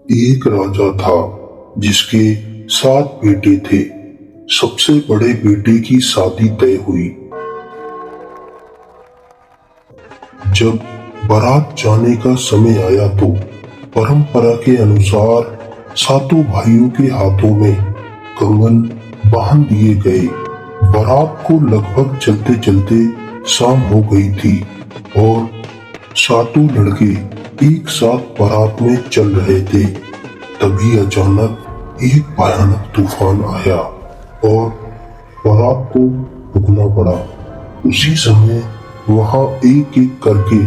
एक राजा था जिसके 7 बेटे थे। सबसे बड़े बेटे की शादी तय हुई। जब बारात जाने का समय आया तो परंपरा के अनुसार सातों भाइयों के हाथों में कंगन बांध दिए गए। बारात को लगभग चलते चलते शाम हो गई थी और सातों लड़के एक साथ बारात में चल रहे थे। तभी अचानक एक भयानक तूफान आया और बारात को रुकना पड़ा। उसी समय वहां एक एक करके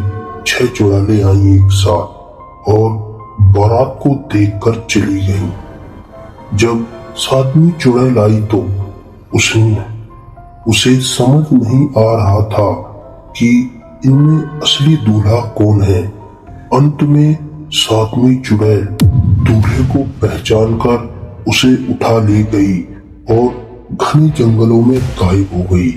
6 चुड़ैलें आई एक साथ और बारात को देखकर चली गईं। जब 7वीं चुड़ैल आई तो उसे समझ नहीं आ रहा था कि इनमें असली दूल्हा कौन है। अंत में 7वीं चुड़ैल दूल्हे को पहचान कर उसे उठा ले गई और घने जंगलों में गायब हो गई।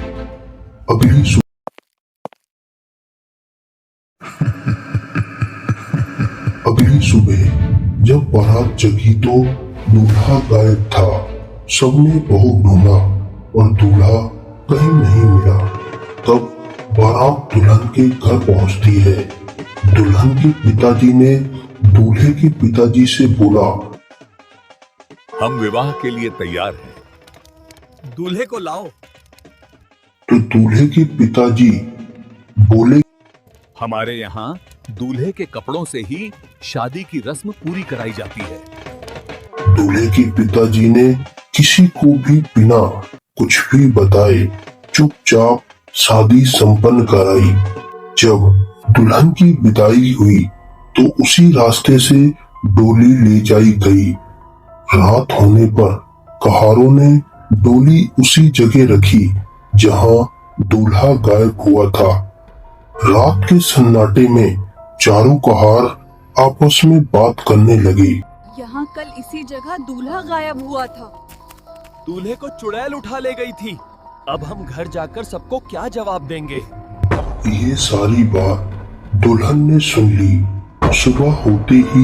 अगली सुबह जब बारात जगी तो दूल्हा गायब था। सबने बहुत ढूंढा और दूल्हा कहीं नहीं मिला। तब बारात दुल्हन के घर पहुंचती है। दुल्हन के पिताजी ने दूल्हे के पिताजी से बोला, हम विवाह के लिए तैयार हैं, दूल्हे को लाओ। तो दूल्हे के पिताजी बोले, हमारे यहाँ दूल्हे के कपड़ों से ही शादी की रस्म पूरी कराई जाती है। दूल्हे के पिताजी ने किसी को भी बिना कुछ भी बताए चुपचाप शादी संपन्न कराई। जब दुल्हन की विदाई हुई तो उसी रास्ते से डोली ले जाई गई। रात होने पर कहारों ने डोली उसी जगह रखी जहां दूल्हा गायब हुआ था। रात के सन्नाटे में चारों कहार आपस में बात करने लगे। यहाँ कल इसी जगह दूल्हा गायब हुआ था। दूल्हे को चुड़ैल उठा ले गई थी। अब हम घर जाकर सबको क्या जवाब देंगे? ये सारी बात दुल्हन ने सुन ली। सुबह होते ही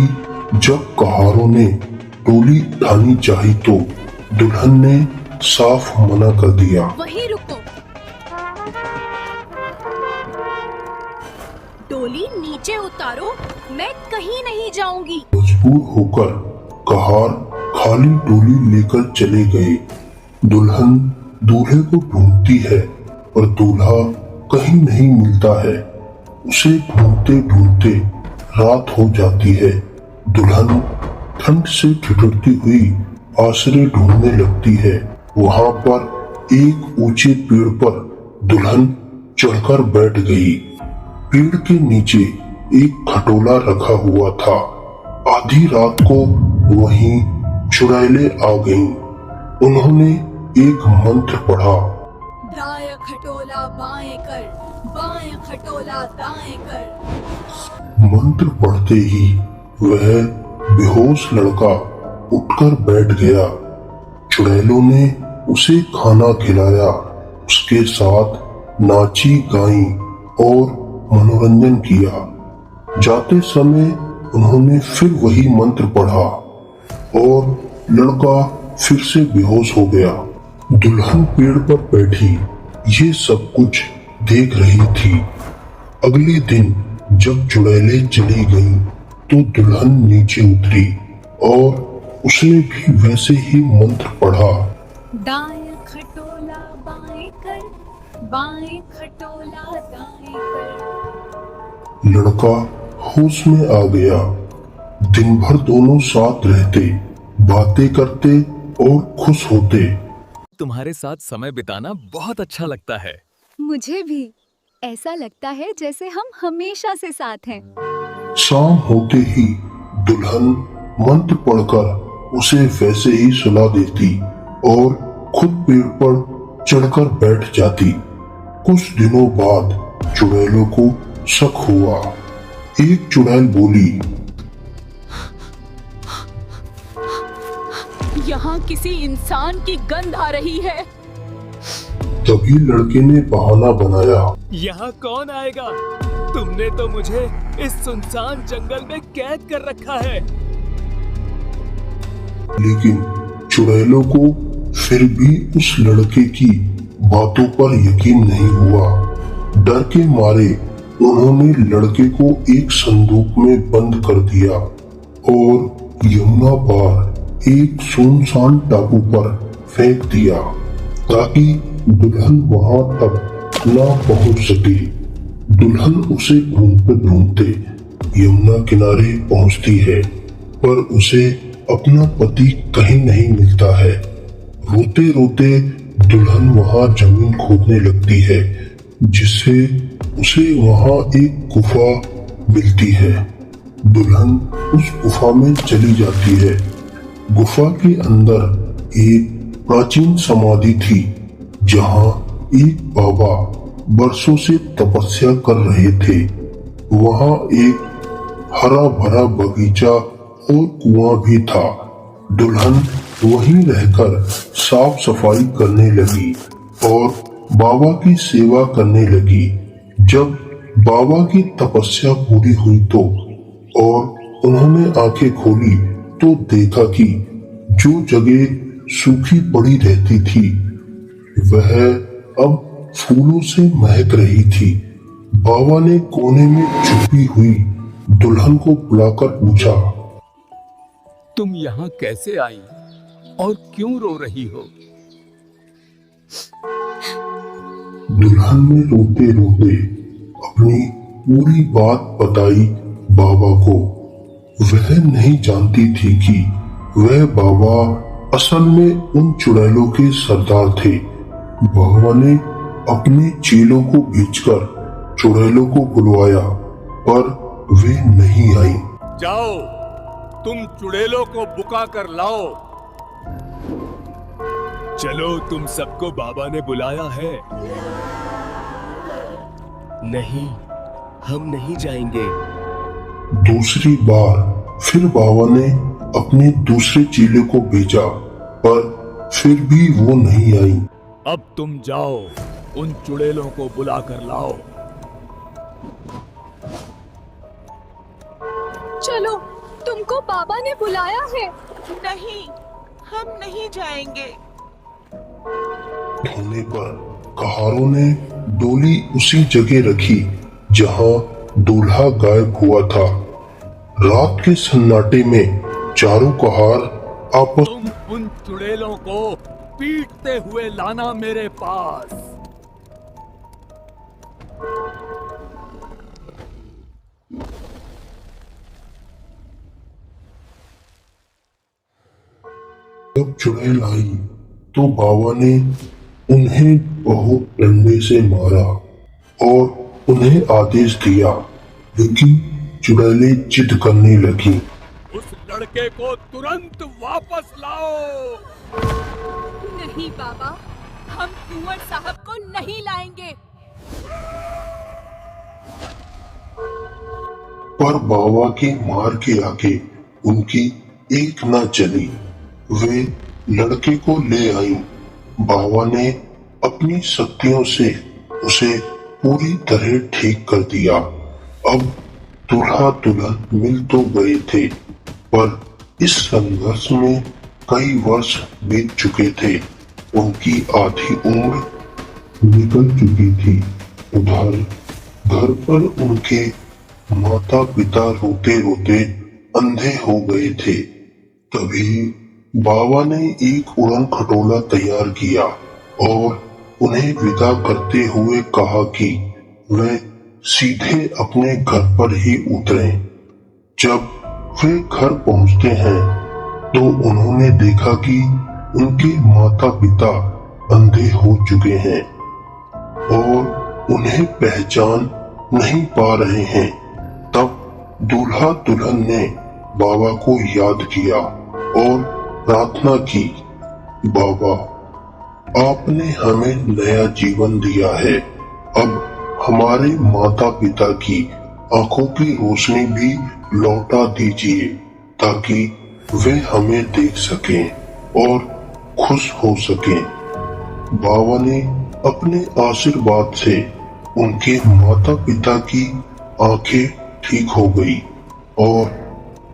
जब कहारों ने डोली उठानी चाही तो दुल्हन ने साफ मना कर दिया। वहीं रुको, डोली नीचे उतारो, मैं कहीं नहीं जाऊंगी। मजबूर होकर कहार खाली डोली लेकर चले गए। दुल्हन दूल्हे को ढूंढती है और दूल्हा कहीं नहीं मिलता है। उसे ढूंढते ढूंढते रात हो जाती है। दुल्हन ठंड से ठिठुरती हुई आश्रय ढूंढने लगती है। वहां पर एक ऊंचे पेड़ पर दुल्हन चढ़कर बैठ गई। पेड़ के नीचे एक खटोला रखा हुआ था। आधी रात को वहीं चुड़ैलें आ गईं। उन्होंने एक मंत्र पढ़ा, दाएं खटोला बाएं कर, बाएं खटोला दाएं कर। मंत्र पढ़ते ही वह बेहोश लड़का उठकर बैठ गया। चुड़ैलों ने उसे खाना खिलाया, उसके साथ नाची गाई और मनोरंजन किया। जाते समय उन्होंने फिर वही मंत्र पढ़ा और लड़का फिर से बेहोश हो गया। दुल्हन पेड़ पर बैठी ये सब कुछ देख रही थी। अगले दिन जब चुड़ैलें चली गईं, तो दुल्हन नीचे उतरी और उसने भी वैसे ही मंत्र पढ़ा, दाएं खटोला बाएं कर, बाएं खटोला दाएं कर। लड़का होश में आ गया। दिन भर दोनों साथ रहते, बातें करते और खुश होते। तुम्हारे साथ समय बिताना बहुत अच्छा लगता है। मुझे भी ऐसा लगता है जैसे हम हमेशा से साथ हैं। शाम होते ही दुल्हन मंत्र पढ़कर उसे वैसे ही सुला देती और खुद पेड़ पर चढ़कर बैठ जाती। कुछ दिनों बाद चुड़ैलों को शक हुआ। एक चुड़ैल बोली, यहाँ किसी इंसान की गंध आ रही है। तभी लड़के ने बहाना बनाया, यहाँ कौन आएगा? तुमने तो मुझे इस सुनसान जंगल में कैद कर रखा है। लेकिन चुड़ैलों को फिर भी उस लड़के की बातों पर यकीन नहीं हुआ। डर के मारे उन्होंने लड़के को एक संदूक में बंद कर दिया और यमुना पार एक सुनसान टापू पर फेंक दिया ताकि दुल्हन वहां तक ना पहुंच सके। दुल्हन उसे ढूंढते ढूंढते यमुना किनारे पहुंचती है, पर उसे अपना पति कहीं नहीं मिलता है। रोते रोते दुल्हन वहां जमीन खोदने लगती है, जिससे उसे वहां एक गुफा मिलती है। दुल्हन उस गुफा में चली जाती है। गुफा के अंदर एक प्राचीन समाधि थी, जहां एक बाबा बरसों से तपस्या कर रहे थे। वहां एक हरा भरा बगीचा और कुआं भी था। दुल्हन वहीं रहकर साफ सफाई करने लगी और बाबा की सेवा करने लगी। जब बाबा की तपस्या पूरी हुई तो और उन्होंने आंखें खोली तो देखा कि जो जगह सूखी पड़ी रहती थी वह अब फूलों से महक रही थी। बाबा ने कोने में छुपी हुई दुल्हन को बुलाकर पूछा, तुम यहाँ कैसे आई और क्यों रो रही हो? दुल्हन ने रोते रोते अपनी पूरी बात बताई बाबा को। वह नहीं जानती थी कि वह बाबा असल में उन चुड़ैलों के सरदार थे। बाबा ने अपने चेलों को भेजकर चुड़ैलों को बुलवाया, पर वे नहीं आई। जाओ, तुम चुड़ैलों को बुका कर लाओ। चलो, तुम सबको बाबा ने बुलाया है। नहीं, हम नहीं जाएंगे। दूसरी बार फिर बाबा ने अपने दूसरे चेले को भेजा, पर फिर भी वो नहीं आई। अब तुम जाओ, उन चुड़ैलों को बुला कर लाओ। चलो, तुमको बाबा ने बुलाया है। नहीं, हम नहीं जाएंगे। होने पर कहारों ने डोली उसी जगह रखी जहां दूल्हा गायब हुआ था। रात के सन्नाटे में चारों कहार आपस तुम उन चुड़ैलों को पीटते हुए लाना मेरे पास। जब चुड़ैल आई तो बाबा ने उन्हें बहुत डंडे से मारा और उन्हें आदेश दिया, लेकिन चुड़ैलें जिद करने लगी। उस लड़के को तुरंत वापस लाओ। नहीं बाबा, हम कुंवर साहब को नहीं लाएंगे। पर बाबा के मार के आगे उनकी एक न चली। वे लड़के को ले आई। बाबा ने अपनी शक्तियों से उसे पूरी तरह ठीक कर दिया। अब दूल्हा दुल्हन मिल तो गए थे, पर इस संघर्ष में कई वर्ष बीत चुके थे। उनकी आधी उम्र निकल चुकी थी। उधर घर पर उनके माता पिता रोते रोते अंधे हो गए थे। तभी बाबा ने एक उड़न खटोला तैयार किया और उन्हें विदा करते हुए कहा कि वे सीधे अपने घर पर ही उतरें। जब वे घर पहुंचते हैं तो उन्होंने देखा कि उनके माता पिता अंधे हो चुके हैं और उन्हें पहचान नहीं पा रहे हैं। तब दूल्हा दुल्हन ने बाबा को याद किया और प्रार्थना की, बाबा, आपने हमें नया जीवन दिया है। अब हमारे माता पिता की आंखों की रोशनी भी लौटा दीजिए ताकि वे हमें देख सकें और खुश हो सकें। बाबा ने अपने आशीर्वाद से उनके माता पिता की आंखें ठीक हो गई और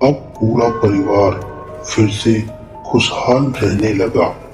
अब पूरा परिवार फिर से खुशहाल रहने लगा।